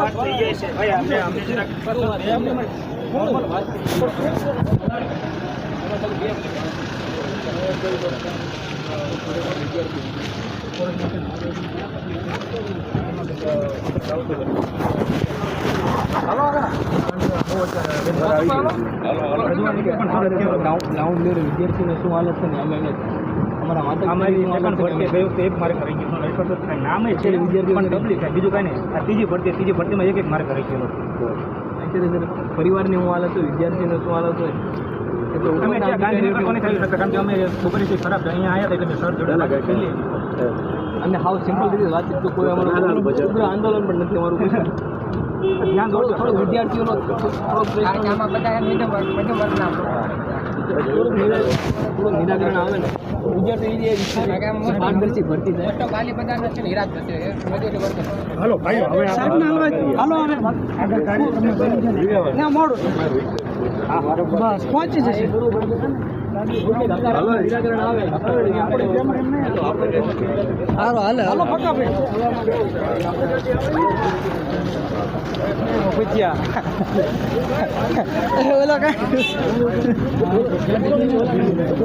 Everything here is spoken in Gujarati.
વાત થઈ જાય છે ભાઈ આપણે જરાક નોર્મલ વાત વિદ્યાર્થીને શું હાલત છે ને અમે અમારા માતા એક માર્ક કરી ગયો નામે છે વિદ્યાર્થી પણ પબ્લિક થાય બીજું કાંઈ નહીં. આ ત્રીજી ભરતીમાં એક માર્ક કરી ગયેલો. પરિવારની હું હાલત હોય, વિદ્યાર્થીને શું હાલત હોય અમે ગાંધીનગર કોને થઈ શકતા કારણ કે અમે પરિસ્થિતિ ખરાબ અહીંયા આવ્યા હતા એટલે સર જોડે અને હાવ સિમ્પલ રીતે વાતચીત તો કોઈ અમારું ઉગ્ર આંદોલન પણ નથી અમારું ધ્યાન દોડતો થોડો વિદ્યાર્થીઓનો આમાં બધા થોડું નિરાકરણ આવે ને વિદ્યાર્થી પારદર્શી ભરતી થાય કાલી બધાને છે નિરાશ થશે. હાલો ભાઈ હવે હાલો હવે ના મોડું બસ પહોંચી જશે. નિરાકરણ આવે હાલો હાલે હાલો ફટાફટ ઓલા કઈ